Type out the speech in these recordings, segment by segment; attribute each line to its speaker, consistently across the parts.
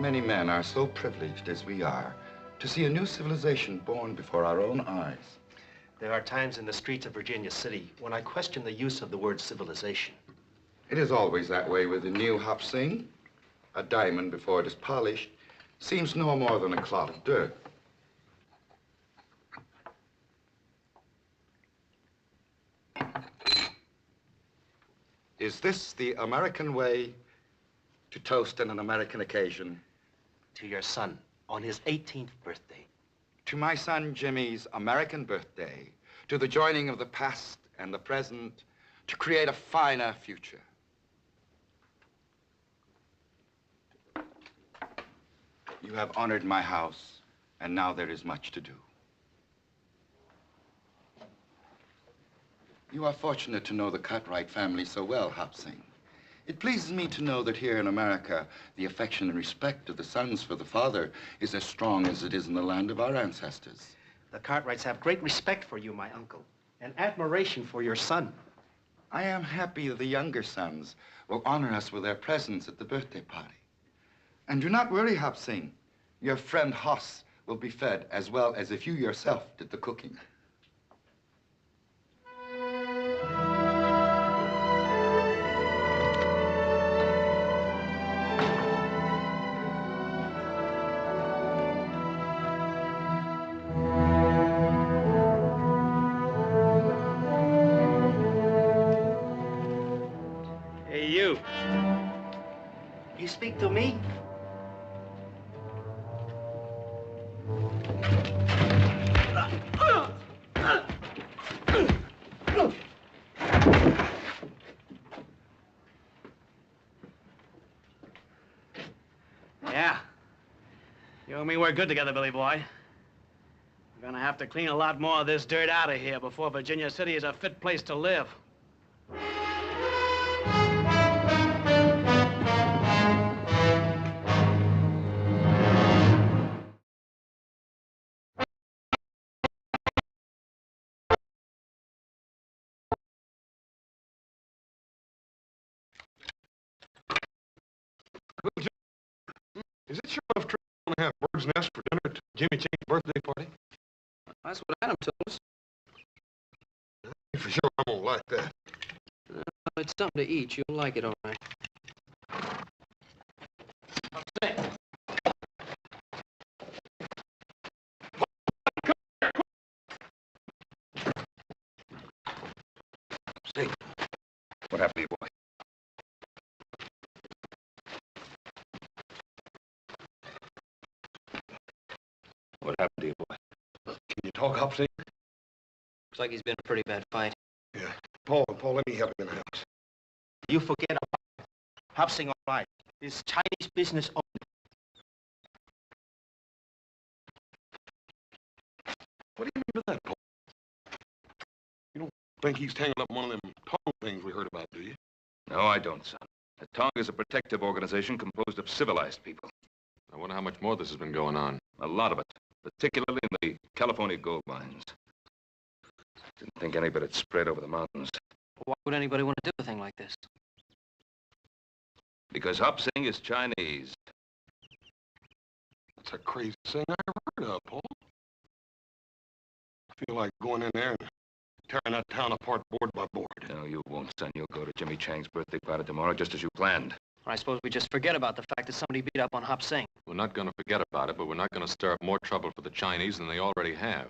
Speaker 1: many men are so privileged as we are to see a new civilization born before our own eyes.
Speaker 2: There are times in the streets of Virginia City when I question the use of the word civilization.
Speaker 1: It is always that way with the new Hop Sing. A diamond, before it is polished, seems no more than a clod of dirt. Is this the American way to toast on an American occasion?
Speaker 2: To your son, on his 18th birthday.
Speaker 1: To my son Jimmy's American birthday, to the joining of the past and the present, to create a finer future. You have honored my house, and now there is much to do. You are fortunate to know the Cartwright family so well, Hop Sing. It pleases me to know that here in America, the affection and respect of the sons for the father is as strong as it is in the land of our ancestors.
Speaker 2: The Cartwrights have great respect for you, my uncle, and admiration for your son.
Speaker 1: I am happy that the younger sons will honor us with their presence at the birthday party. And do not worry, Hop Sing. Your friend Hoss will be fed as well as if you yourself did the cooking.
Speaker 2: Hey, you. You speak to me?
Speaker 3: Yeah. You and me work good together, Billy boy. We're gonna have to clean a lot more of this dirt out of here before Virginia City is a fit place to live.
Speaker 4: Is it sure enough true you want to have bird's nest for dinner at Jimmy Chain's birthday party?
Speaker 5: That's what Adam told us.
Speaker 4: For sure I won't like that.
Speaker 5: It's something to eat. You'll like it, all right.
Speaker 1: Say, what happened to you, boy? What happened to you, boy?
Speaker 4: Can you talk, Hop Sing?
Speaker 5: Looks like he's been a pretty bad fight.
Speaker 4: Yeah. Paul, let me help him in the house.
Speaker 2: You forget about Hop Sing, all right. It's Chinese business only.
Speaker 4: What do you mean by that, Paul? You don't think he's tangled up in one of them tongue things we heard about, do you?
Speaker 6: No, I don't, son. The Tong is a protective organization composed of civilized people.
Speaker 4: I wonder how much more this has been going on.
Speaker 6: A lot of it, particularly in the California gold mines. Didn't think any of it had spread over the mountains.
Speaker 5: Why would anybody want to do a thing like this?
Speaker 6: Because Hop Sing is Chinese.
Speaker 4: That's a crazy thing I ever heard of, Paul. I feel like going in there and tearing that town apart board by board.
Speaker 6: No, you won't, son. You'll go to Jimmy Chang's birthday party tomorrow just as you planned.
Speaker 5: I suppose we just forget about the fact that somebody beat up on Hop Sing.
Speaker 4: We're not going to forget about it, but we're not going to stir up more trouble for the Chinese than they already have.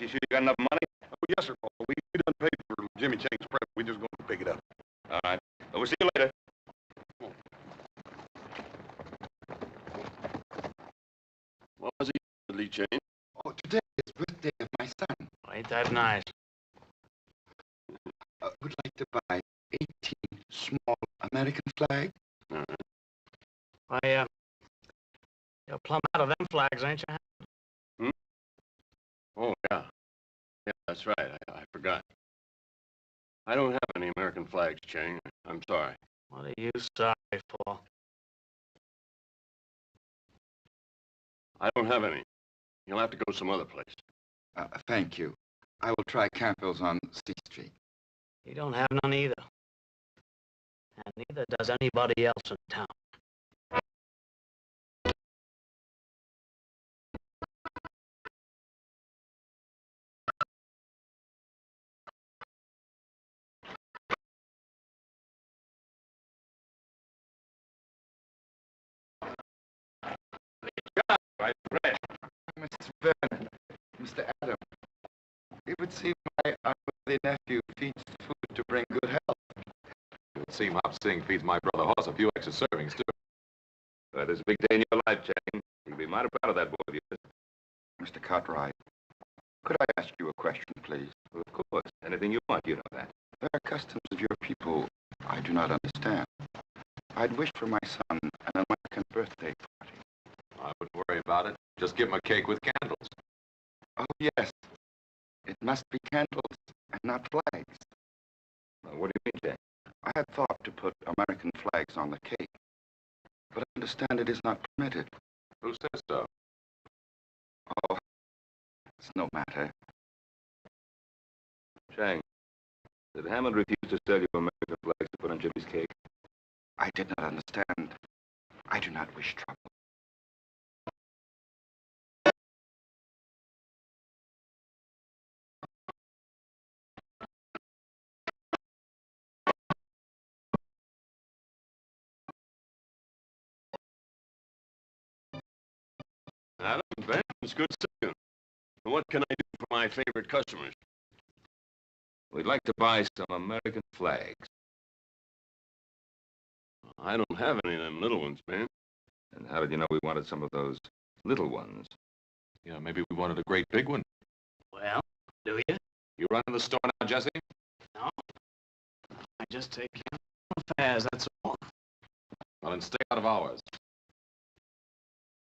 Speaker 6: You sure you got enough money?
Speaker 4: Oh, yes, sir, Paul. We done paid for Jimmy Chang's prep. We just going to pick it up.
Speaker 6: All right. Well, we'll see you later.
Speaker 4: What was he, Lee Chang?
Speaker 1: Oh, today is the birthday of my son.
Speaker 3: Ain't that nice?
Speaker 1: Would like to buy 18 small American flags.
Speaker 3: Your plumb out of them flags, ain't you?
Speaker 7: Hmm? Oh, yeah. Yeah, that's right. I forgot. I don't have any American flags, Chang. I'm sorry.
Speaker 3: What are you sorry for?
Speaker 7: I don't have any. You'll have to go some other place.
Speaker 1: Thank you. I will try Campbell's on C Street.
Speaker 3: You don't have none either. And neither does anybody else in town.
Speaker 6: Right, Red.
Speaker 1: Mrs. Vernon, Mr. Adam, it would seem my unworthy nephew feeds food to bring good health.
Speaker 8: It would seem Hop Sing feeds my brother Hoss a few extra servings, too.
Speaker 6: Well, there's a big day in your life, Chang. You'll be mighty proud of that boy of yours.
Speaker 1: Mr. Cartwright, could I ask you a question, please?
Speaker 6: Well, of course. Anything you want, you know that.
Speaker 1: There are customs of your people I do not understand. I'd wish for my son an American birthday party.
Speaker 8: I wouldn't worry about it. Just give him a cake with candles.
Speaker 1: Oh, yes. It must be candles and not flags.
Speaker 6: Well, what do you mean, Chang?
Speaker 1: I had thought to put American flags on the cake, but I understand it is not permitted.
Speaker 8: Who says so?
Speaker 1: Oh, it's no matter.
Speaker 6: Chang, did Hammond refuse to sell you American flags to put on Jimmy's cake?
Speaker 1: I did not understand. I do not wish trouble.
Speaker 7: Adam, Ben, it's good to see you. What can I do for my favorite customers?
Speaker 6: We'd like to buy some American flags.
Speaker 7: I don't have any of them little ones, Ben.
Speaker 6: And how did you know we wanted some of those little ones?
Speaker 8: Yeah, maybe we wanted a great big one.
Speaker 3: Well, do you?
Speaker 8: You run in the store now, Jesse?
Speaker 3: No. I just take care of affairs, that's all.
Speaker 8: Well, then stay out of ours.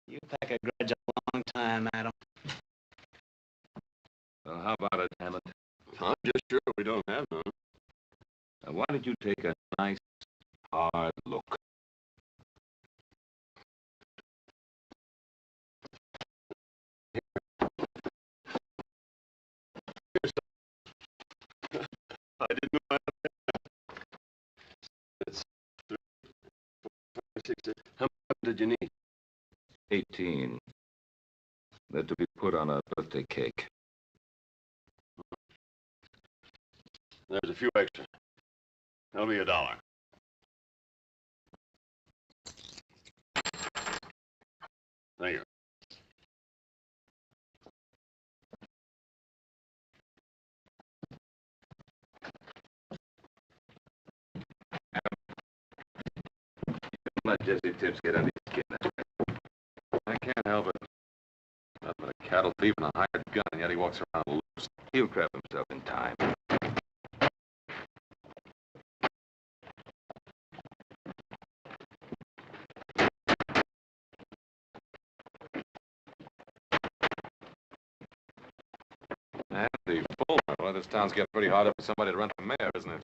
Speaker 3: You pack a grudge a long time, Adam.
Speaker 6: Well, how about it, Hammond?
Speaker 7: I'm just sure we don't have none.
Speaker 6: Now, why don't you take a nice, hard look?
Speaker 7: I didn't know I had. It's 3, 4, 6. How much did you need?
Speaker 6: 18. They're to be put on a birthday cake.
Speaker 7: There's a few extra. That'll be $1. Thank you.
Speaker 6: Let Jesse Tibbs get under his skin.
Speaker 8: I can't help it. Nothing but a cattle thief and a hired gun, and yet he walks around loose.
Speaker 6: He'll crap himself in time.
Speaker 8: Andy Fulmer. Well, this town's getting pretty hard up for somebody to run for mayor, isn't it?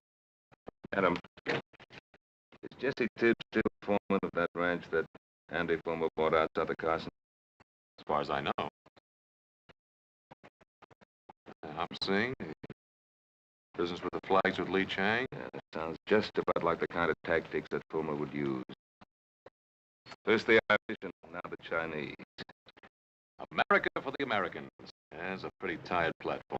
Speaker 6: Adam, is Jesse Tibbs still foreman of that ranch that Andy Fulmer bought outside of Carson?
Speaker 8: As far as I know. I'm seeing business with the flags with Lee Chang.
Speaker 6: Yeah, that sounds just about like the kind of tactics that Fulmer would use. First the Irish and now the Chinese.
Speaker 8: America for the Americans. There's a pretty tired platform.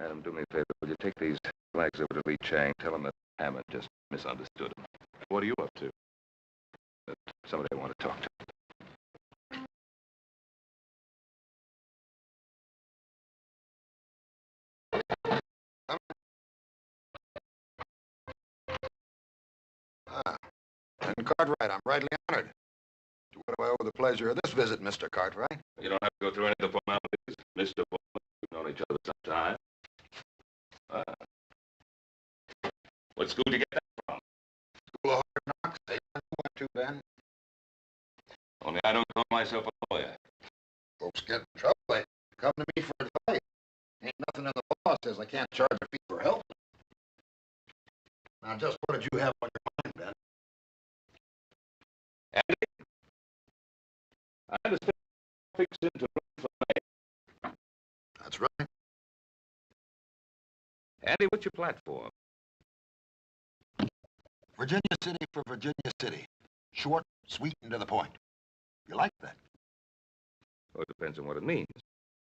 Speaker 6: Adam, do me a favor. Will you take these flags over to Lee Chang? Tell him that Hammond just misunderstood him.
Speaker 8: What are you up to?
Speaker 6: That somebody I want to talk to.
Speaker 9: And Cartwright, I'm rightly honored. To what do I owe the pleasure of this visit, Mr. Cartwright?
Speaker 6: You don't have to go through any of the formalities, Mr. Fulmer. We've known each other some time. What school did you get that from?
Speaker 9: School of Hard Knocks. They went to, Ben.
Speaker 6: Only I don't call myself a lawyer.
Speaker 9: Folks get in trouble. They come to me for advice. Ain't nothing in the law says I can't charge a fee for help. Now, just what did you have on your mind, Ben?
Speaker 6: Andy, I understand fix into run for mayor.
Speaker 9: That's right.
Speaker 6: Andy, what's your platform?
Speaker 9: Virginia City for Virginia City. Short, sweet, and to the point. You like that?
Speaker 6: Well, it depends on what it means.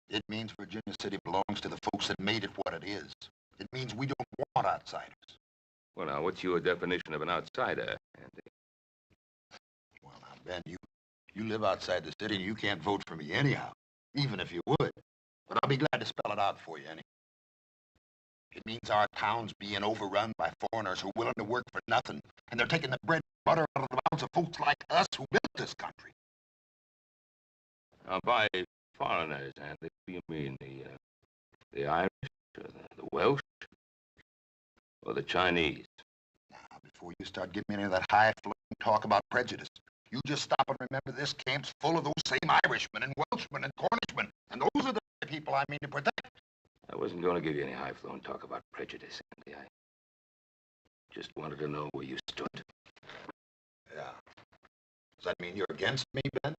Speaker 9: It means Virginia City belongs to the folks that made it what it is. It means we don't want outsiders.
Speaker 6: Well, now, what's your definition of an outsider, Andy?
Speaker 9: Well, now, Ben, you live outside the city and you can't vote for me anyhow, even if you would. But I'll be glad to spell it out for you anyhow. It means our town's being overrun by foreigners who are willing to work for nothing, and they're taking the bread and butter out of the mouths of folks like us who built this country.
Speaker 6: Now, by foreigners, Andy, what do you mean? The Irish, or the Welsh, or the Chinese?
Speaker 9: Now, before you start giving me any of that high-flown talk about prejudice, you just stop and remember this camp's full of those same Irishmen and Welshmen and Cornishmen, and those are the people I mean to protect.
Speaker 6: I wasn't going to give you any high-flown talk about prejudice, Andy. I just wanted to know where you stood.
Speaker 9: Yeah. Does that mean you're against me, Ben?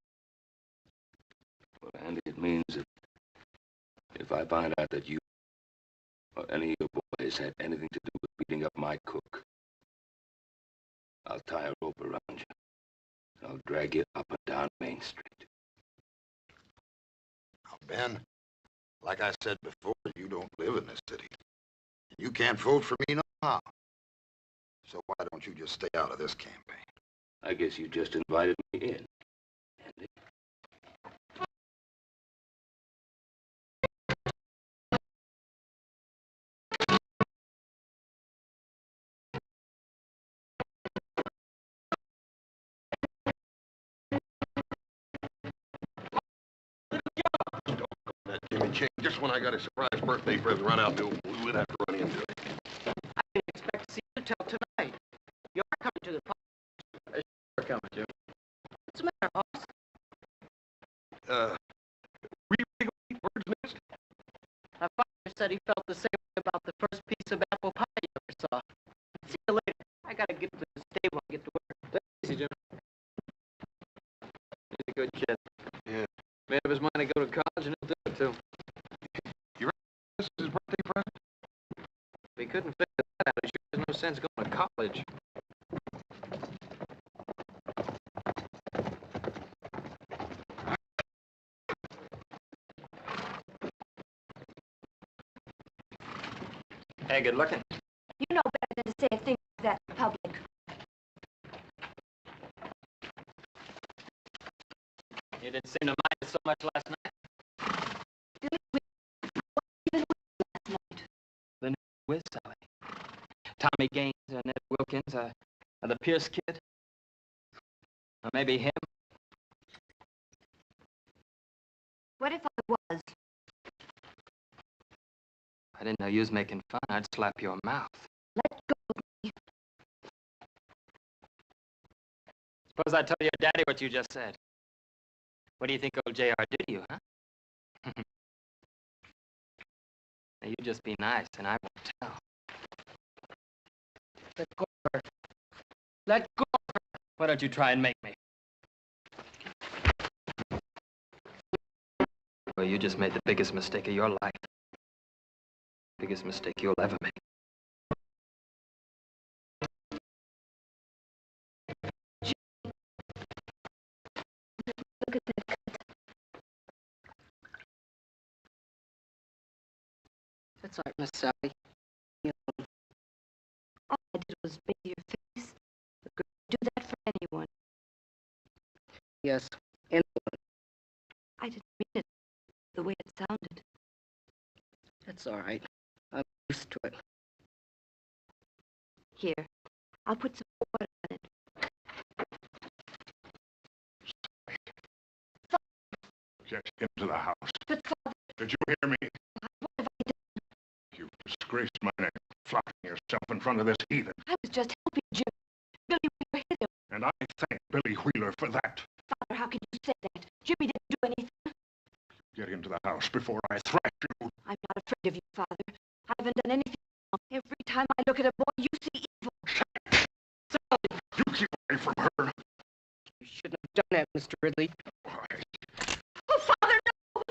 Speaker 6: Well, Andy, it means that if I find out that you or any of your boys had anything to do with beating up my cook, I'll tie a rope around you. I'll drag you up and down Main Street.
Speaker 9: Now, Ben, like I said before, you don't live in this city. You can't vote for me no how. So why don't you just stay out of this campaign?
Speaker 6: I guess you just invited me in, Andy.
Speaker 4: That Jimmy Chain, just when I got a surprise birthday present right out the we would have to run into it.
Speaker 5: I didn't expect to see you till tonight. You are coming to the party. Sure coming, Jim. What's the matter, Hoss?
Speaker 4: We really gonna eat bird's nest?
Speaker 5: My father said he felt the same way about the first piece of apple pie you ever saw. See you later. I gotta get to the stable and get to work. Take it easy, Jim. He's a good kid.
Speaker 4: Yeah.
Speaker 5: Made up his mind to go to college and he'll do it, too.
Speaker 4: You reckon this is his birthday present?
Speaker 5: If he couldn't figure that out, he sure has no sense going to college. Hey, good looking.
Speaker 10: You know better than to say a thing like that in public.
Speaker 5: You didn't seem to mind it so much last night.
Speaker 10: Even last night.
Speaker 5: The new with Sally. Tommy Gaines, Ned Wilkins, the Pierce kid. Or maybe him.
Speaker 10: What if I was?
Speaker 5: I didn't know you was making fun. I'd slap your mouth.
Speaker 10: Let go of me.
Speaker 5: Suppose I told your daddy what you just said. What do you think old J.R. did to you, huh? Now, you just be nice, and I won't tell. Let go of her. Let go of her. Why don't you try and make me? Well, you just made the biggest mistake of your life. Biggest mistake you'll ever make.
Speaker 10: Look at that cut.
Speaker 5: That's all right, Miss Sally. You know,
Speaker 10: All I did was bathe your face. A girl would do that for anyone.
Speaker 5: yes, anyone.
Speaker 10: I didn't mean it the way it sounded.
Speaker 5: That's all right. I'm used to it.
Speaker 10: Here, I'll put some water on it.
Speaker 4: Just into the house.
Speaker 10: But Father,
Speaker 4: Did you hear me?
Speaker 10: what have I done?
Speaker 4: You've disgraced my name, flaunting yourself in front of this heathen.
Speaker 10: I was just helping Jim. Billy Wheeler hit him.
Speaker 4: And I thank Billy Wheeler for that.
Speaker 10: Father, how can say that. Jimmy didn't do anything.
Speaker 4: Get into the house before I thrash you.
Speaker 10: I'm not afraid of you, Father. I haven't done anything wrong. Every time I look at a boy, you see evil.
Speaker 5: Sally!
Speaker 4: You keep away from her.
Speaker 5: You shouldn't have done that, Mr. Ridley.
Speaker 4: Why?
Speaker 10: Oh, Father, no! No,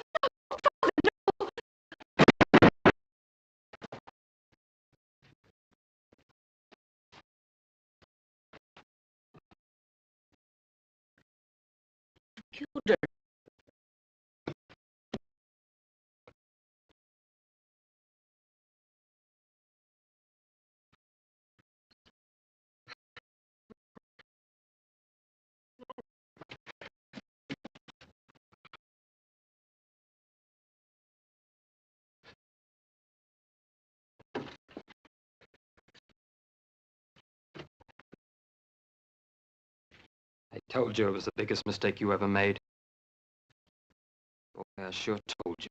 Speaker 10: Father, no!
Speaker 5: Killed her.
Speaker 11: I told you it was the biggest mistake you ever made. Boy, I sure told you.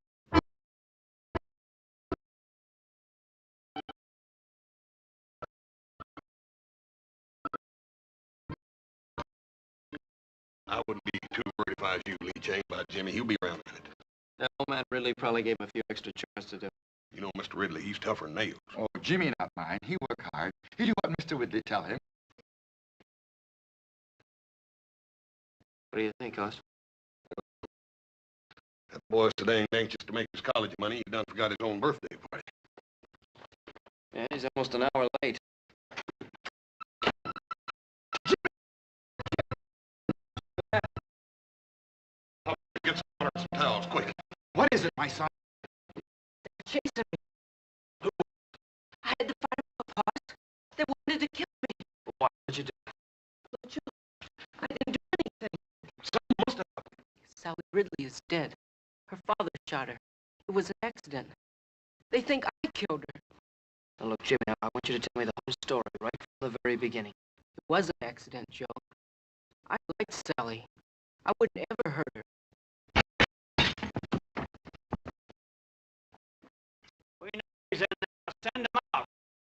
Speaker 4: I wouldn't be too worried if I was you, Lee Chang, about Jimmy. He'll be around in a minute.
Speaker 11: That old man Ridley probably gave him a few extra chores to do.
Speaker 4: You know, Mr. Ridley, he's tougher than nails.
Speaker 1: Oh, Jimmy not mine. He work hard. He do what Mr. Ridley tell him.
Speaker 11: What do you think, Hoss?
Speaker 4: That boy's so dang anxious to make his college money, he done forgot his own birthday party.
Speaker 11: Yeah, he's almost an hour late.
Speaker 4: Get some water and some towels, quick.
Speaker 1: What is it, my son?
Speaker 5: They're chasing me.
Speaker 4: Who?
Speaker 5: I had to fight them off, Hoss. They wanted to kill me.
Speaker 11: What did you do?
Speaker 5: Don't you? I didn't do anything.
Speaker 4: Someone must have.
Speaker 5: Sally Ridley is dead. Her father shot her. It was an accident. They think I killed her.
Speaker 11: Now, look, Jimmy, I want you to tell me the whole story, right from the very beginning.
Speaker 5: It was an accident, Joe. I liked Sally. I wouldn't ever hurt her.
Speaker 3: We know he's in there. Send him out.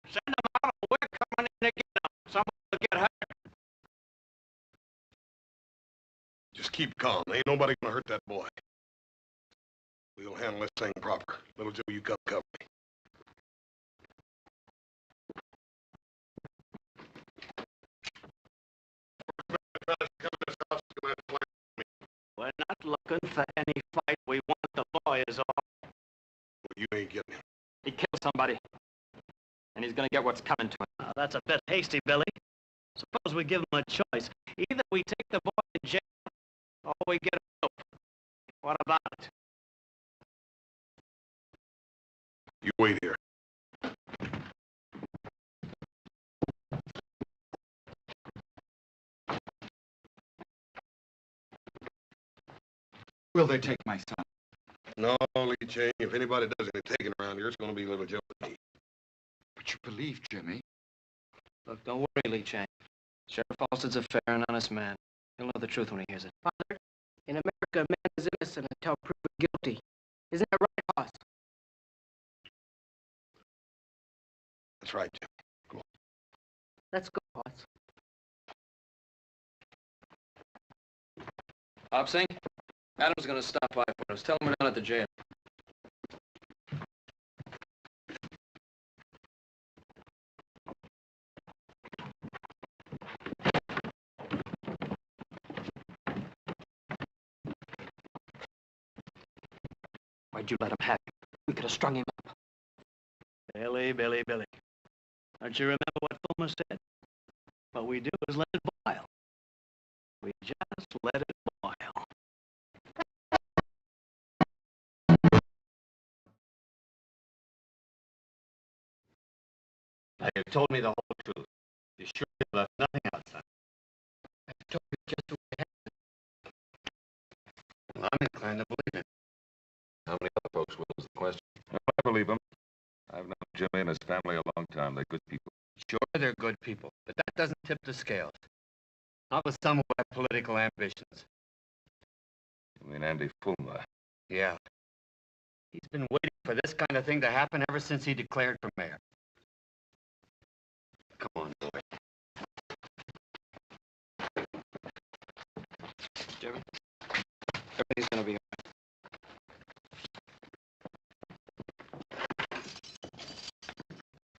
Speaker 3: Send him out, or we're coming in to get him. Someone will get hurt.
Speaker 4: Just keep calm. Ain't nobody gonna hurt that boy. We'll handle this thing proper. Little Joe, you come cover me.
Speaker 3: We're not looking for any fight. We want the boy is all.
Speaker 4: You ain't getting him.
Speaker 11: He killed somebody. And he's gonna get what's coming to him.
Speaker 3: Now, that's a bit hasty, Billy. Suppose we give him a choice. Either we take the boy to jail, or we get a rope. What about it?
Speaker 4: You wait here.
Speaker 1: Will they take my son?
Speaker 4: No, Lee Chang, if anybody does any taking around here, it's gonna be little Joe and me.
Speaker 1: But you believe Jimmy?
Speaker 11: Look, don't worry, Lee Chang. Sheriff Halstead's a fair and honest man. He'll know the truth when he hears it.
Speaker 5: Father, in America, a man is innocent until proven guilty. Isn't that right, Hoss?
Speaker 4: That's right, Jim. Go on.
Speaker 5: Let's go, Hoss.
Speaker 11: Hop Sing, Adam's gonna stop by for us. Tell him we're down at the jail. Why'd you let him have him? We could have strung him up.
Speaker 3: Billy, Billy, Billy. Don't you remember what Fulmer said? What we do is let it boil. We just let it boil.
Speaker 8: Now, you told me the whole truth. You sure you left nothing out, son?
Speaker 5: I told you just what happened.
Speaker 8: Well, I'm inclined to believe it.
Speaker 7: How many other folks will is the question? Well, I believe them. I've known Jimmy and his family a long time. They're good people.
Speaker 8: Sure, they're good people, but that doesn't tip the scales. Not with some who have political ambitions.
Speaker 7: You mean Andy Fulmer?
Speaker 8: Yeah. He's been waiting for this kind of thing to happen ever since he declared for mayor. Come on, boy.
Speaker 11: Jimmy? He's gonna be all right.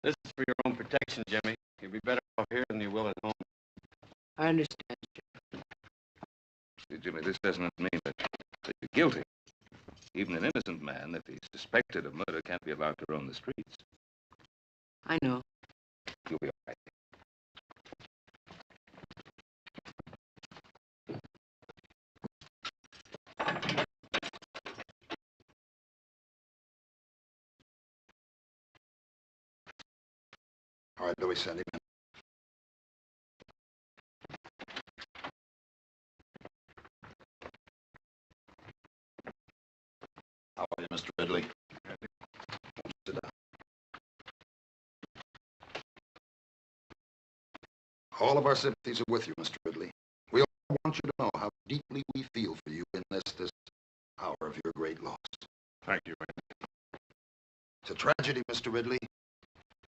Speaker 11: This is for your own protection, Jimmy. You'll be better off here than you will at home.
Speaker 5: I understand, Jim.
Speaker 6: See, Jimmy, this doesn't mean that you're guilty. Even an innocent man, if he's suspected of murder, can't be allowed to roam the streets.
Speaker 5: I know.
Speaker 6: You'll be all right.
Speaker 9: All right, Louis, send him in. How are you, Mr. Ridley? Sit down. All of our sympathies are with you, Mr. Ridley. We all want you to know how deeply we feel for you in this hour of your great loss.
Speaker 4: Thank you, Andy.
Speaker 9: It's a tragedy, Mr. Ridley.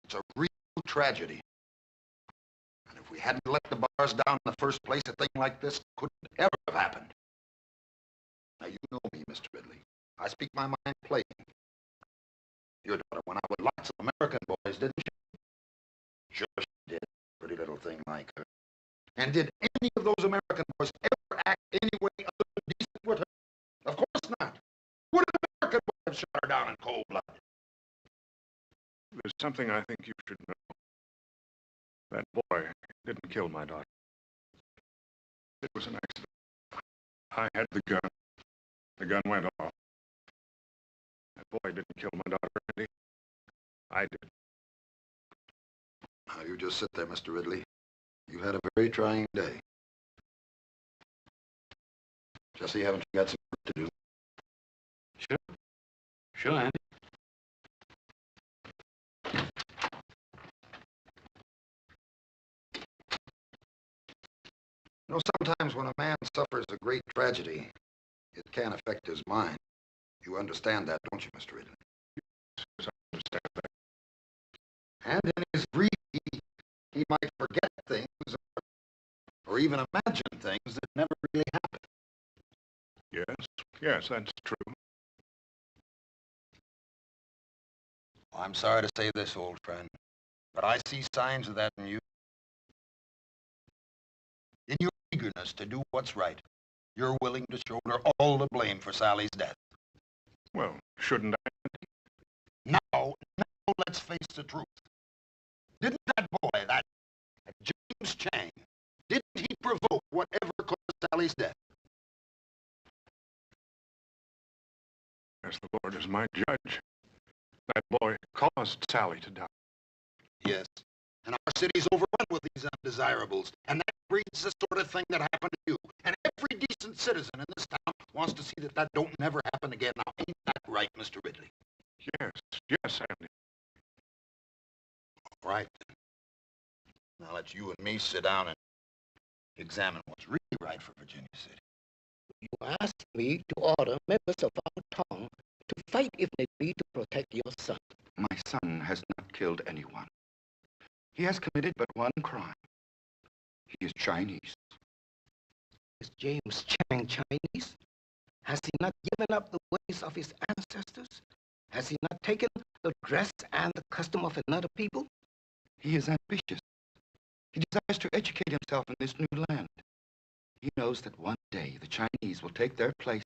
Speaker 9: It's a real tragedy. And if we hadn't let the bars down in the first place, a thing like this couldn't ever have happened. Now, you know me, Mr. Ridley. I speak my mind plain. Your daughter went out with lots of American boys, didn't she? Sure she did. Pretty little thing like her. And did any of those American boys ever act any way other than decent with her? Of course not. Would an American boy have shot her down in cold blood?
Speaker 4: There's something I think you should know. That boy didn't kill my daughter. It was an accident. I had the gun. The gun went off. That boy didn't kill my daughter, Andy. I did.
Speaker 9: Now, you just sit there, Mr. Ridley. You had a very trying day. Jesse, haven't you got some work to do?
Speaker 3: Sure. Sure, Andy.
Speaker 9: You know, sometimes when a man suffers a great tragedy, it can affect his mind. You understand that, don't you, Mr. Ridley?
Speaker 4: Yes, I understand that.
Speaker 9: And in his grief, he might forget things or even imagine things that never really happened.
Speaker 4: Yes, that's true.
Speaker 9: I'm sorry to say this, old friend, but I see signs of that in you. In your eagerness to do what's right, you're willing to shoulder all the blame for Sally's death.
Speaker 4: Well, shouldn't I?
Speaker 9: Now, let's face the truth. Didn't that boy, that James Chang, didn't he provoke whatever caused Sally's death?
Speaker 4: As the Lord is my judge, that boy caused Sally to die.
Speaker 9: Yes. And our city's overrun with these undesirables, and that breeds the sort of thing that happened to you. And every decent citizen in this town wants to see that that don't never happen again. Now, ain't that right, Mr. Ridley?
Speaker 4: Yes, Andy.
Speaker 9: All right. Now let's you and me sit down and examine what's really right for Virginia City.
Speaker 12: You asked me to order members of our town to fight if need be to protect your son.
Speaker 1: My son has not killed anyone. He has committed but one crime. He is Chinese.
Speaker 12: Is James Chang Chinese? Has he not given up the ways of his ancestors? Has he not taken the dress and the custom of another people?
Speaker 1: He is ambitious. He desires to educate himself in this new land. He knows that one day the Chinese will take their place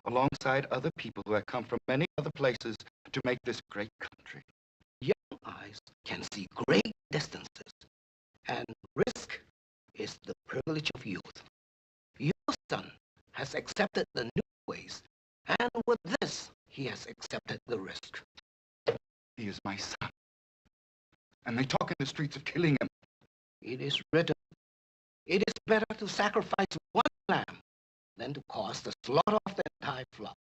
Speaker 1: alongside other people who have come from many other places to make this great country.
Speaker 12: Young eyes can see great distances, and risk is the privilege of youth. Your son has accepted the new ways, and with this, he has accepted the risk.
Speaker 1: He is my son. And they talk in the streets of killing him.
Speaker 12: It is written, it is better to sacrifice one lamb than to cause the slaughter of the entire flock.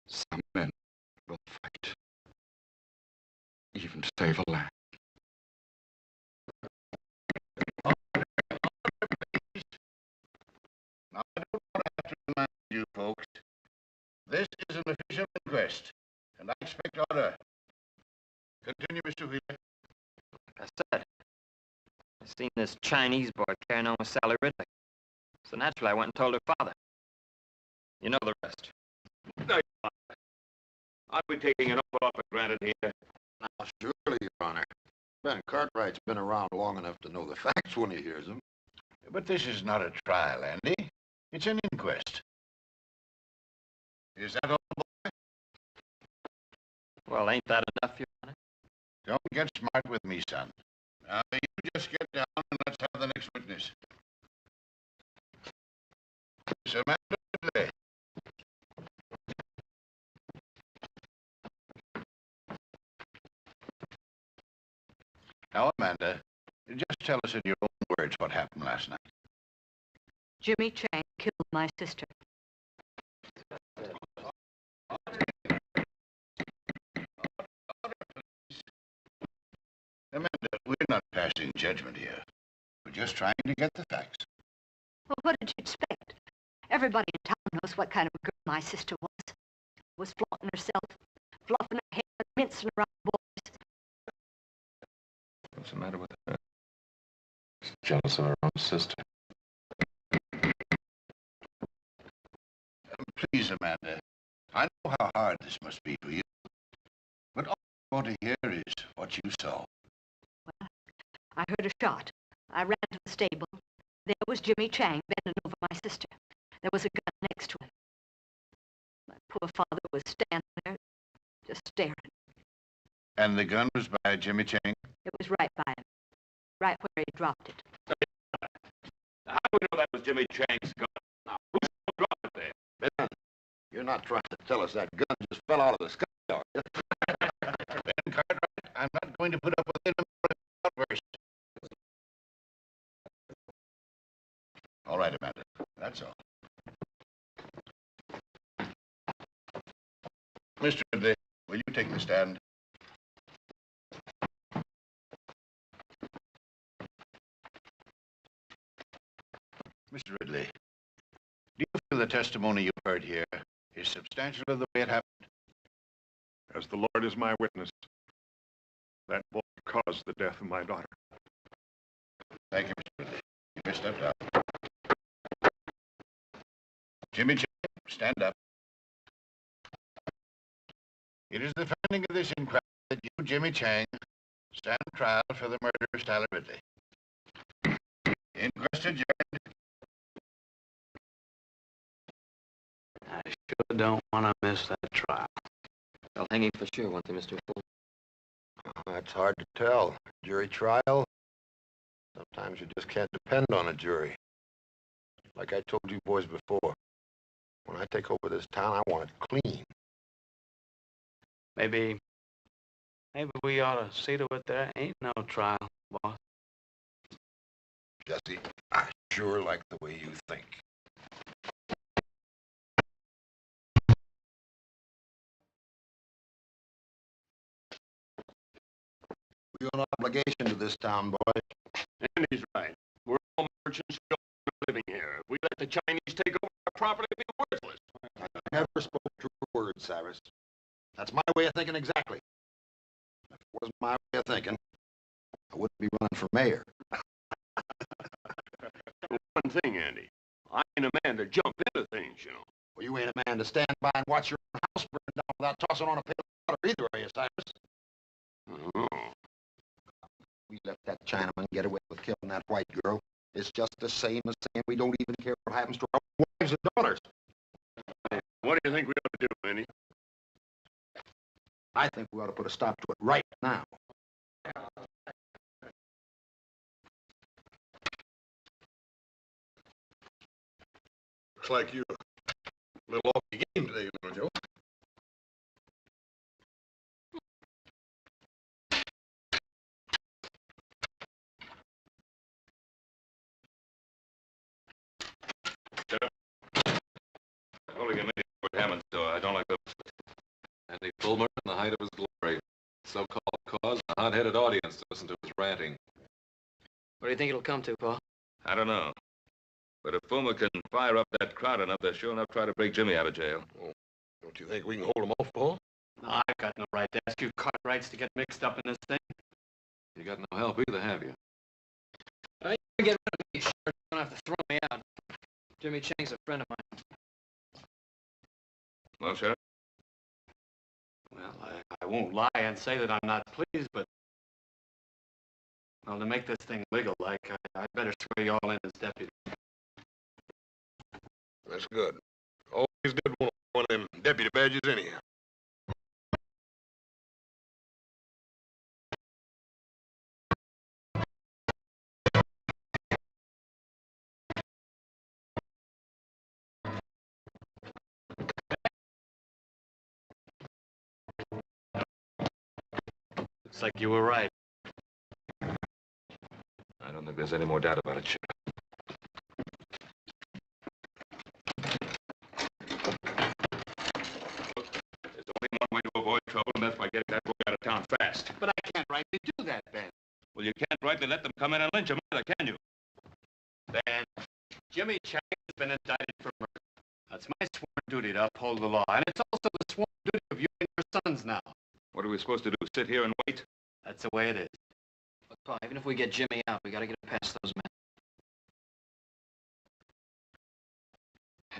Speaker 1: Some men will fight, even to save a lamb.
Speaker 13: Now, I don't want to have to remind you folks. This is an official inquest, and I expect order. Continue, Mr. Wheeler.
Speaker 11: Like I said, I've seen this Chinese boy carry carrying on with Sally Ridley. So naturally, I went and told her father. You know the rest.
Speaker 7: No, Your Honor. Aren't we taking an awful lot for granted here?
Speaker 9: Now, surely, Your Honor. Ben Cartwright's been around long enough to know the facts when he hears them.
Speaker 13: But this is not a trial, Andy. It's an inquest. Is that all, boy?
Speaker 11: Well, ain't that enough, Your Honor?
Speaker 13: Don't get smart with me, son. Now, you just get down and let's have the next witness. Samantha Ridley. Now, Amanda, just tell us in your own words what happened last night.
Speaker 10: Jimmy Chang killed my sister.
Speaker 13: Amanda, we're not passing judgment here. We're just trying to get the facts.
Speaker 10: Well, what did you expect? Everybody in town knows what kind of a girl my sister was. Was flaunting herself, fluffing her hair, mincing around boys.
Speaker 8: What's the matter with her? She's jealous of her own sister.
Speaker 13: Please, Amanda, I know how hard this must be for you. But all I want to hear is what you saw.
Speaker 10: Well, I heard a shot. I ran to the stable. There was Jimmy Chang bending over my sister. There was a gun next to him. My poor father was standing there, just staring.
Speaker 13: And the gun was by Jimmy Chang?
Speaker 10: It was right by him, right where he dropped it.
Speaker 7: How do we know that was Jimmy Chang's gun? Now, who dropped it there?
Speaker 9: Ben, you're not trying to tell us that gun just fell out of the sky, are you?
Speaker 13: Ben Cartwright, I'm not going to put up with any more outbursts. All right, Amanda, that's all. Mr. Ridley, will you take the stand? Mr. Ridley, do you feel the testimony you've heard here is substantial of the way it happened?
Speaker 4: As the Lord is my witness, that boy caused the death of my daughter.
Speaker 13: Thank you, Mr. Ridley. You may step down. Jimmy Chang, stand up. It is the finding of this inquiry that you, Jimmy Chang, stand trial for the murder of Sally Ridley. Inquest adjourned.
Speaker 3: I sure don't want to miss that trial.
Speaker 11: They'll hang him for sure, won't they, Mr. Full?
Speaker 9: That's hard to tell. Jury trial? Sometimes you just can't depend on a jury. Like I told you boys before, when I take over this town, I want it clean.
Speaker 3: Maybe we ought to see to it there ain't no trial, boss.
Speaker 9: Jesse, I sure like the way you think. We owe an obligation to this town, boy.
Speaker 7: And he's right. We're all merchants living here. If we let the Chinese take over our property, it'd be worthless.
Speaker 9: I never spoke true words, Cyrus. That's my way of thinking exactly. If it wasn't my way of thinking, I wouldn't be running for mayor.
Speaker 7: One thing, Andy. I ain't a man to jump into things, you know.
Speaker 9: Well, you ain't a man to stand by and watch your own house burn down without tossing on a pail of water either, are you, Cyrus?
Speaker 7: Oh.
Speaker 9: We let that Chinaman get away with killing that white girl. It's just the same as saying we don't even care what happens to our wives and daughters.
Speaker 7: What do you think we ought to do, Andy?
Speaker 9: I think we ought to put a stop to it right now.
Speaker 13: Looks like you're a little off the game today, little Joe.
Speaker 7: Only a minute what happened, so I don't like the...
Speaker 8: Andy Fulmer in the height of his glory. So-called cause, and a hot-headed audience to listen to his ranting.
Speaker 11: What do you think it'll come to, Paul?
Speaker 6: I don't know. But if Fulmer can fire up that crowd enough, they'll sure enough try to break Jimmy out of jail.
Speaker 9: Oh, don't you think we can hold him off, Paul?
Speaker 3: No, I've got no right to ask you cartwrights to get mixed up in this thing.
Speaker 8: You got no help either, have you?
Speaker 12: You get rid of me, sure.
Speaker 11: Jimmy Chang's a friend of mine.
Speaker 7: Well, Sheriff?
Speaker 14: Well, I won't lie and say that I'm not pleased, but... Well, to make this thing legal-like, I'd better swear you all in as deputy.
Speaker 4: That's good. Always did want one of them deputy badges anyhow.
Speaker 14: Looks like you were right.
Speaker 7: I don't think there's any more doubt about it, Sheriff. There's only one way to avoid trouble, and that's by getting that boy out of town fast.
Speaker 13: But I can't rightly do that, Ben.
Speaker 7: Well, you can't rightly let them come in and lynch him either, can you?
Speaker 14: Ben, Jimmy Chang has been indicted for murder. That's my sworn duty to uphold the law, and it's also the sworn duty of you and your sons now.
Speaker 7: What are we supposed to do, sit here and wait?
Speaker 14: That's the way it is.
Speaker 11: But, Pa, even if we get Jimmy out, we gotta get him past those men.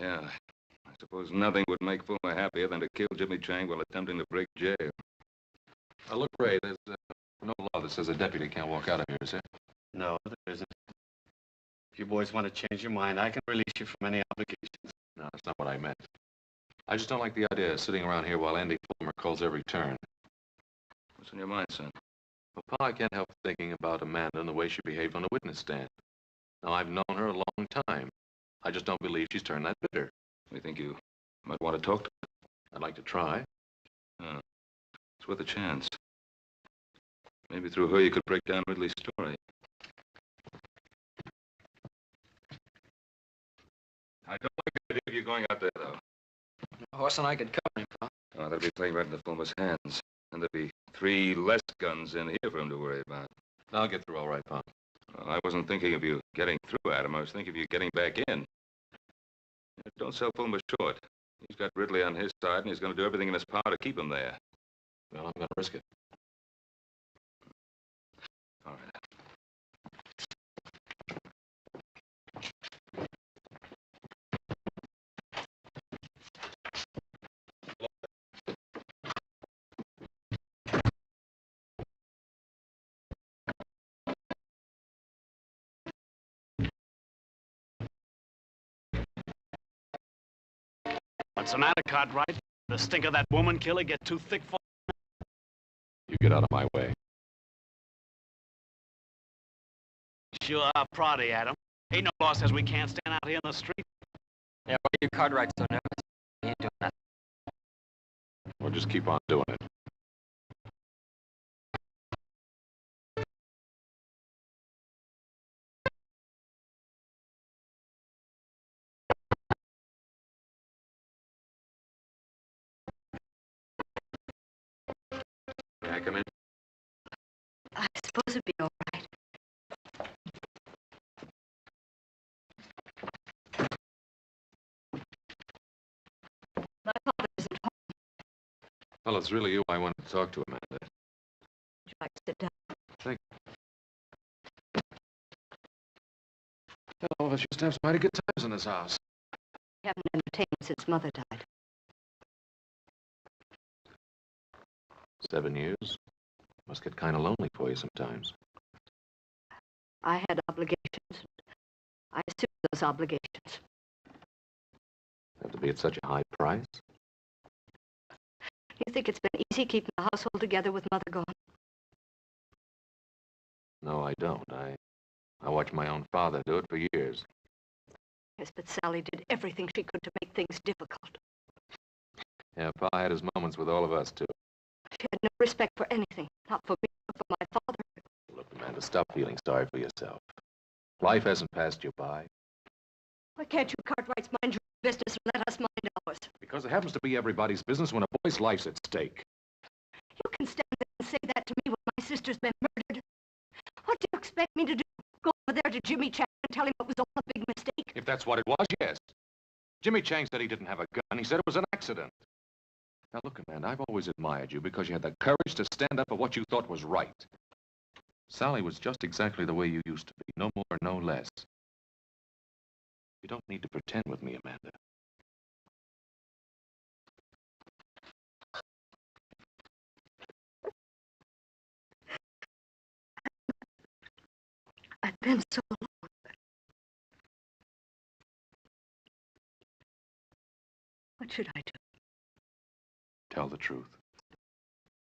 Speaker 7: Yeah. I suppose nothing would make Fulmer happier than to kill Jimmy Chang while attempting to break jail.
Speaker 8: Now, look, Ray, there's no law that says a deputy can't walk out of here, is there?
Speaker 14: No, there isn't. If you boys want to change your mind, I can release you from any obligations.
Speaker 8: No, that's not what I meant. I just don't like the idea of sitting around here while Andy Fulmer calls every turn.
Speaker 7: What's on your mind, son?
Speaker 8: Well, Pa, I can't help thinking about Amanda and the way she behaved on the witness stand. Now, I've known her a long time. I just don't believe she's turned that bitter.
Speaker 7: You think you might want to talk to her?
Speaker 8: I'd like to try.
Speaker 7: Oh, it's worth a chance. Maybe through her you could break down Ridley's story. I don't like the idea of you going out there, though.
Speaker 11: A horse and I could cover him, Pa.
Speaker 7: Oh, that'll be playing right into Fulmer's hands. And there'll be 3 less guns in here for him to worry about.
Speaker 8: I'll get through all right, Pa.
Speaker 7: Well, I wasn't thinking of you getting through, Adam. I was thinking of you getting back in. Don't sell Fulmer short. He's got Ridley on his side, and he's going to do everything in his power to keep him there.
Speaker 8: Well, I'm going to risk it.
Speaker 7: All right.
Speaker 3: What's the matter, Cartwright? The stink of that woman killer get too thick for...
Speaker 8: You get out of my way.
Speaker 3: Sure are proddy, Adam. Ain't no law says we can't stand out here in the street.
Speaker 11: Yeah, why are you Cartwright so nervous? He ain't doing nothing.
Speaker 8: We'll just keep on doing it. May I come in?
Speaker 10: I suppose it'd be all right. My father isn't home.
Speaker 8: Well, it's really you I wanted to talk to, Amanda.
Speaker 10: Would you like to sit down?
Speaker 8: Thank you. All of us used to have some mighty good times in this house.
Speaker 10: We haven't entertained since Mother died.
Speaker 8: 7 years. Must get kind of lonely for you sometimes.
Speaker 10: I had obligations. I assumed those obligations.
Speaker 8: Have to be at such a high price?
Speaker 10: You think it's been easy keeping the household together with Mother gone?
Speaker 8: No, I don't. I watched my own father do it for years.
Speaker 10: Yes, but Sally did everything she could to make things difficult.
Speaker 8: Yeah, Pa had his moments with all of us, too.
Speaker 10: She had no respect for anything. Not for me, but for my father.
Speaker 8: Look, Amanda, stop feeling sorry for yourself. Life hasn't passed you by.
Speaker 10: Why can't you Cartwrights mind your business and let us mind ours?
Speaker 8: Because it happens to be everybody's business when a boy's life's at stake.
Speaker 10: You can stand there and say that to me when my sister's been murdered. What do you expect me to do? Go over there to Jimmy Chang and tell him it was all a big mistake?
Speaker 8: If that's what it was, yes. Jimmy Chang said he didn't have a gun. He said it was an accident. Now, look, Amanda, I've always admired you because you had the courage to stand up for what you thought was right. Sally was just exactly the way you used to be, no more, no less. You don't need to pretend with me, Amanda.
Speaker 10: I've been so alone. What should I do?
Speaker 8: Tell the truth.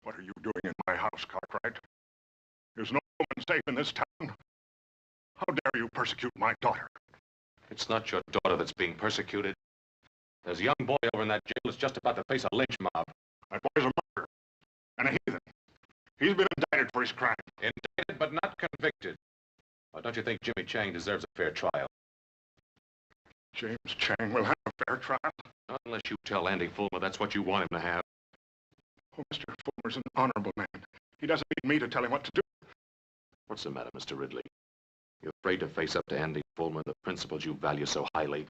Speaker 4: What are you doing in my house, Cartwright? There's no woman safe in this town. How dare you persecute my daughter?
Speaker 8: It's not your daughter that's being persecuted. There's a young boy over in that jail that's just about to face a lynch mob.
Speaker 4: That boy's a murderer and a heathen. He's been indicted for his crime.
Speaker 8: Indicted but not convicted. Why, don't you think Jimmy Chang deserves a fair trial?
Speaker 4: James Chang will have a fair trial.
Speaker 8: Not unless you tell Andy Fulmer that's what you want him to have.
Speaker 4: Oh, Mr. Fulmer's an honorable man. He doesn't need me to tell him what to do.
Speaker 8: What's the matter, Mr. Ridley? You're afraid to face up to Andy Fulmer, the principles you value so highly?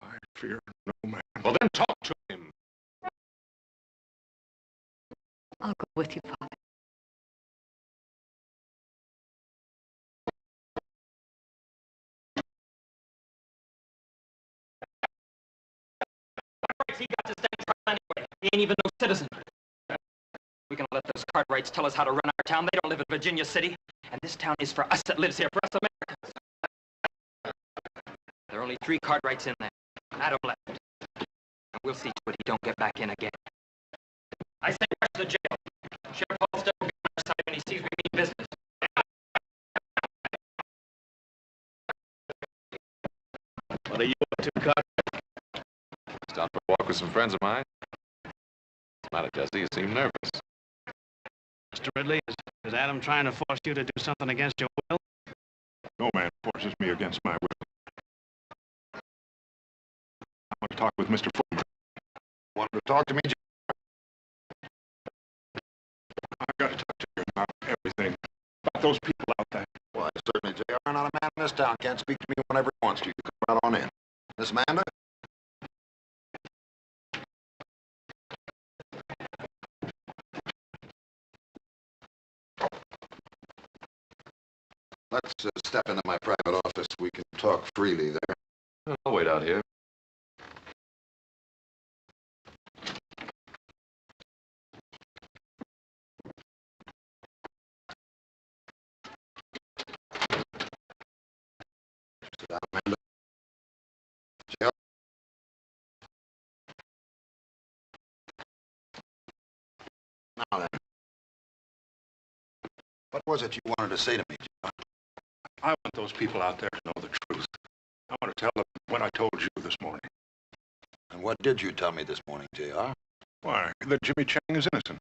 Speaker 4: I fear no man.
Speaker 8: Well, then talk to him.
Speaker 10: I'll go with you, Father.
Speaker 11: He got to stand trial anyway. He ain't even no citizen. We can let those cartwrights tell us how to run our town. They don't live in Virginia City. And this town is for us that lives here, for us Americans. There are only 3 cartwrights in there. Adam left. And we'll see to it he don't get back in again. I say rush the jail. Sheriff Halstead will be on our side when he sees we mean business.
Speaker 8: What are you up to, Cartwright? Out for a walk with some friends of mine. What's the matter, Jesse? You seem nervous.
Speaker 3: Mr. Ridley, is Adam trying to force you to do something against your will?
Speaker 4: No man forces me against my will. I want to talk with Mr. Fulmer.
Speaker 9: Want to talk to me, Jim?
Speaker 4: I've got to talk to you about everything. About those people out there.
Speaker 9: Why, certainly, J.R. Not a man in this town can't speak to me whenever he wants to. You come right on in. Miss Amanda? Let's step into my private office. We can talk freely there.
Speaker 8: I'll wait out here.
Speaker 9: Sit down, Amanda. Jill? Now then. What was it you wanted to say to me, Jill?
Speaker 4: I want those people out there to know the truth. I want to tell them what I told you this morning.
Speaker 9: And what did you tell me this morning, J.R.?
Speaker 4: Why, that Jimmy Chang is innocent.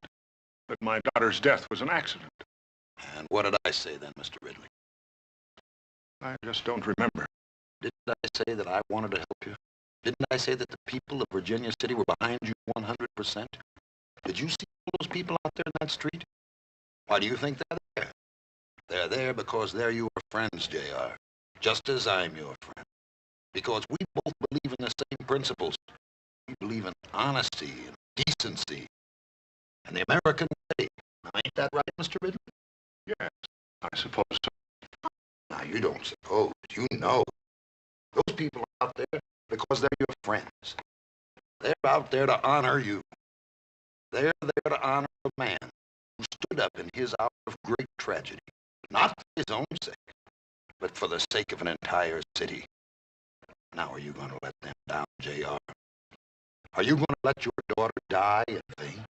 Speaker 4: That my daughter's death was an accident.
Speaker 9: And what did I say then, Mr. Ridley?
Speaker 4: I just don't remember.
Speaker 9: Didn't I say that I wanted to help you? Didn't I say that the people of Virginia City were behind you 100%? Did you see all those people out there in that street? Why do you think they're there? They're there because they're your friends, J.R. Just as I'm your friend. Because we both believe in the same principles. We believe in honesty and decency and the American way. Now, ain't that right, Mr. Ridley?
Speaker 4: Yes, I suppose so.
Speaker 9: Now, you don't suppose. You know. Those people are out there because they're your friends. They're out there to honor you. They're there to honor the man who stood up in his hour of great tragedy. Not for his own sake, but for the sake of an entire city. Now, are you going to let them down, J.R.? Are you going to let your daughter die in vain?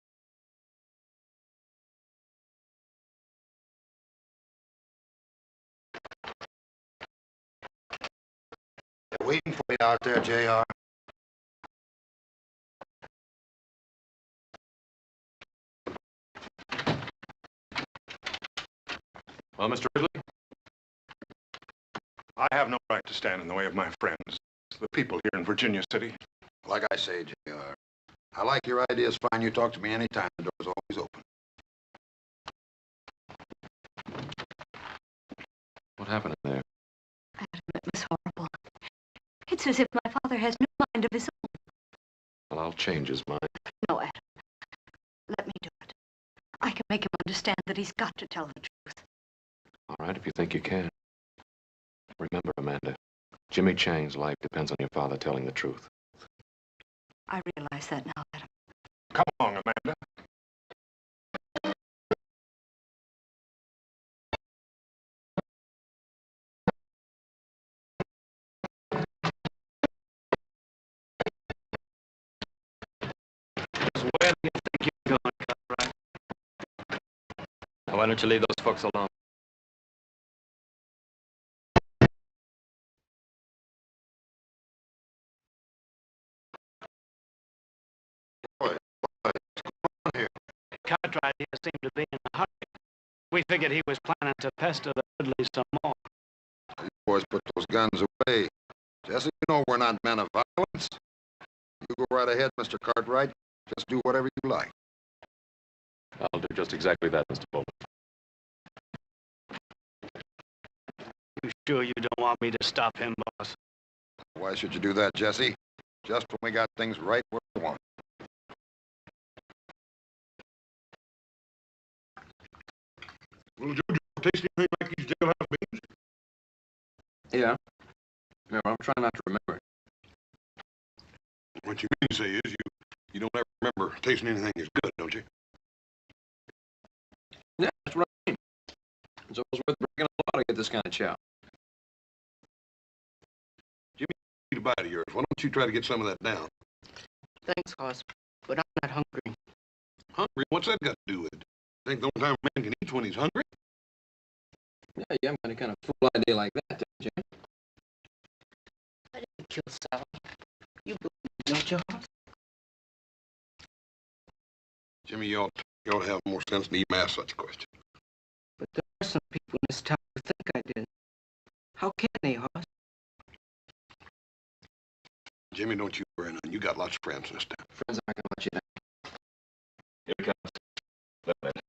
Speaker 9: They're waiting for you out there, J.R.
Speaker 8: Well, Mr. Ridley?
Speaker 4: I have no right to stand in the way of my friends, the people here in Virginia City.
Speaker 9: Like I say, J.R., I like your ideas fine. You talk to me anytime. The door's always open.
Speaker 8: What happened in there?
Speaker 10: Adam, it was horrible. It's as if my father has no mind of his own.
Speaker 8: Well, I'll change his mind.
Speaker 10: No, Adam. Let me do it. I can make him understand that he's got to tell the truth.
Speaker 8: All right, if you think you can. Remember, Amanda, Jimmy Chang's life depends on your father telling the truth.
Speaker 10: I realize that now, Adam.
Speaker 4: Come along, Amanda.
Speaker 11: Where do you think you're going, Cartwright? Now, why don't you leave those folks alone?
Speaker 3: Cartwright here seemed to be in a hurry. We figured he was planning to pester the Ridleys some more.
Speaker 9: You boys put those guns away. Jesse, you know we're not men of violence. You go right ahead, Mr. Cartwright. Just do whatever you like.
Speaker 8: I'll do just exactly that, Mr. Bowman.
Speaker 3: You sure you don't want me to stop him, boss?
Speaker 9: Why should you do that, Jesse? Just when we got things right where we want.
Speaker 4: Well, Joe, taste anything like these jailhouse beans?
Speaker 15: Yeah. No, I'm trying not to remember it.
Speaker 4: What you mean to say is you don't ever remember tasting anything that's good, don't you?
Speaker 15: Yeah, that's what I mean. It's always worth breaking a law to get this kind of chow.
Speaker 4: Jimmy, eat a bite of yours. Why don't you try to get some of that down?
Speaker 5: Thanks, Hoss, but I'm not hungry.
Speaker 4: Hungry? What's that got to do with it? Think the only time a man can eat when he's hungry?
Speaker 15: Yeah, you haven't got any kind of fool idea like that, don't you?
Speaker 5: I didn't kill Sally. You believe me, don't you, Hoss?
Speaker 4: Jimmy, you ought to have more sense than even ask such a question.
Speaker 5: But there are some people in this town who think I did. How can they, Hoss?
Speaker 4: Jimmy, don't you worry none. You got lots of friends in this town.
Speaker 15: Friends aren't gonna let you down.
Speaker 7: Here he comes. Look at it.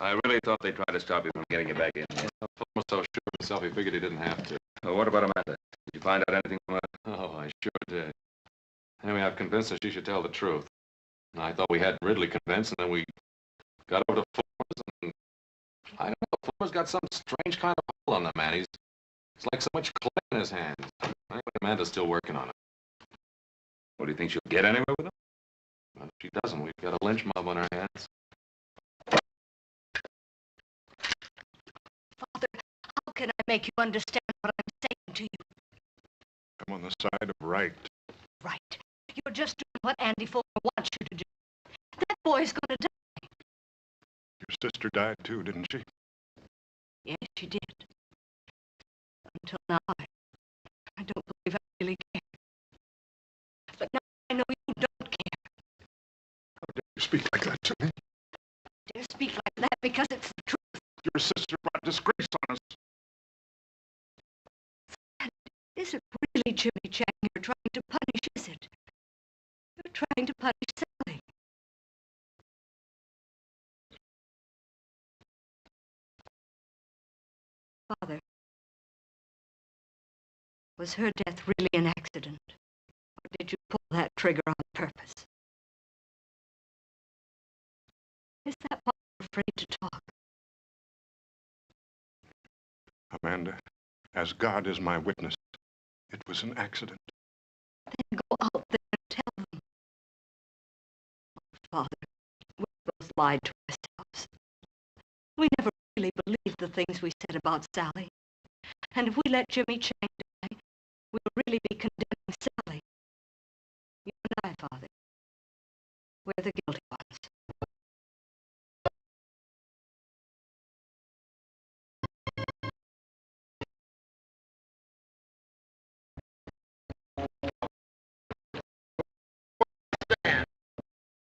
Speaker 7: I really thought they'd try to stop you from getting you back in.
Speaker 8: Fulmer was so sure of himself he figured he didn't have to.
Speaker 7: Well, what about Amanda? Did you find out anything from her?
Speaker 8: Oh, I sure did. Anyway, I've convinced her she should tell the truth. And I thought we had Ridley convinced, and then we got over to Fulmer's, and I don't know, Fulmer's got some strange kind of hold on the man. It's like so much clay in his hands. Anyway, Amanda's still working on it.
Speaker 7: What, do you think she'll get anywhere with him?
Speaker 8: Well, if she doesn't, we've got a lynch mob on our hands.
Speaker 10: Father, how can I make you understand what I'm saying to you?
Speaker 4: I'm on the side of right.
Speaker 10: Right. You're just doing what Andy Fulmer wants you to do. That boy's gonna die.
Speaker 4: Your sister died too, didn't she?
Speaker 10: Yes, she did. Until now, I don't believe I really care. But now I know you don't care.
Speaker 4: How dare you speak like that to me?
Speaker 10: I dare speak like that because it's the truth.
Speaker 4: Your sister brought disgrace on us.
Speaker 10: And is it really Jimmy Chang you're trying to punish, is it? You're trying to punish Sally. Father, was her death really an accident? Or did you pull that trigger on purpose? Is that why you're afraid to talk?
Speaker 4: Amanda, as God is my witness, it was an accident.
Speaker 10: Then go out there and tell them. Father, we both lied to ourselves. We never really believed the things we said about Sally. And if we let Jimmy Chang die, we'll really be condemning Sally. You and I, Father, we're the guilty ones.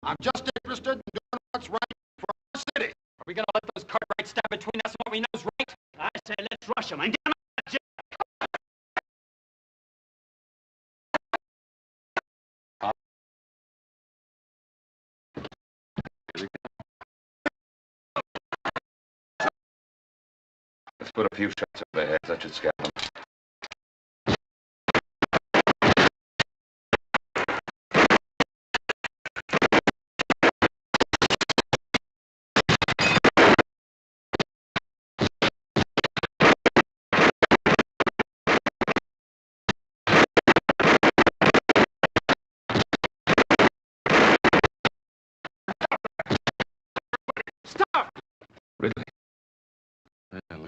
Speaker 9: I'm just interested in doing what's right for our city.
Speaker 11: Are we gonna let those Cartwrights stand between us and what we know's right?
Speaker 3: I say let's rush him and get him out of jail.
Speaker 7: Let's put a few shots over their heads. That should scare them.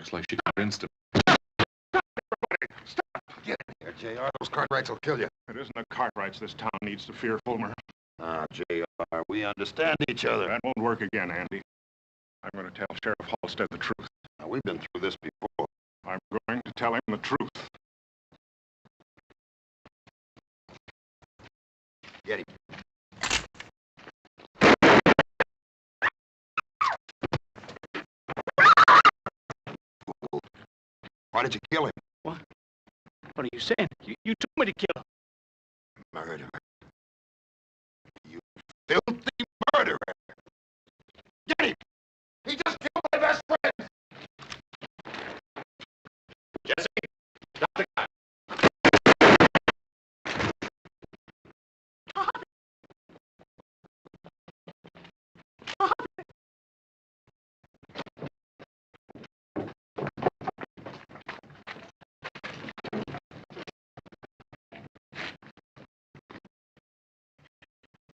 Speaker 8: Looks like she convinced him.
Speaker 9: Stop! Get in here, J.R. Those cartwrights will kill you.
Speaker 4: It isn't the cartwrights this town needs to fear, Fulmer.
Speaker 9: Ah, J.R., we understand each other.
Speaker 4: That won't work again, Andy. I'm going to tell Sheriff Halstead the truth.
Speaker 9: Now, we've been through this before.
Speaker 4: I'm going to tell him the truth.
Speaker 9: Get him. Why did you kill him?
Speaker 3: What? What are you saying? You told me to kill him.
Speaker 9: Murderer. You filthy murderer. Get him! He just killed my best friend!
Speaker 8: Jesse, stop the gun.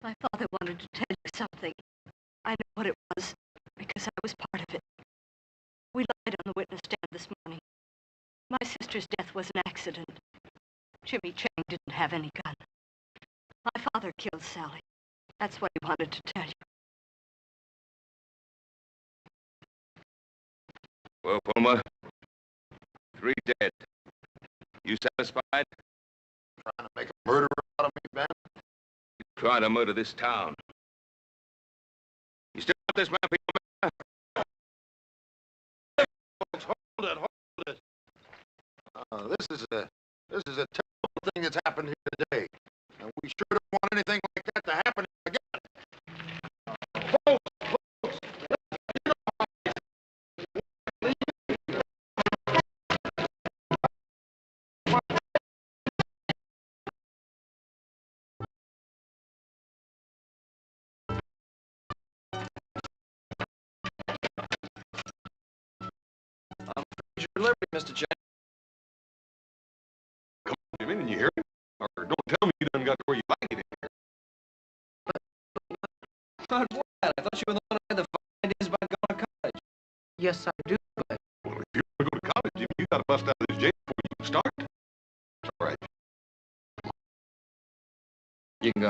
Speaker 10: My father wanted to tell you something. I know what it was, because I was part of it. We lied on the witness stand this morning. My sister's death was an accident. Jimmy Chang didn't have any gun. My father killed Sally. That's what he wanted to tell you.
Speaker 7: Well, Fulmer, 3 dead. You satisfied?
Speaker 9: Trying to make a murderer out of me, Ben?
Speaker 7: Trying to murder this town. You still got this man for your man?
Speaker 9: Hold it. This is a terrible thing that's happened here today. And we sure don't want anything like that to happen again. Folks,
Speaker 15: Your liberty, Mr. Chang.
Speaker 8: Come on, Jimmy, didn't you hear him? Or don't tell me you done got to where you like it in here.
Speaker 15: But what? I thought you were the one who had the fine ideas about going to college.
Speaker 12: Yes, I do, but...
Speaker 8: Well, if you want to go to college, Jimmy, you got to bust out of this jail before you can start. It's all right.
Speaker 15: You can go.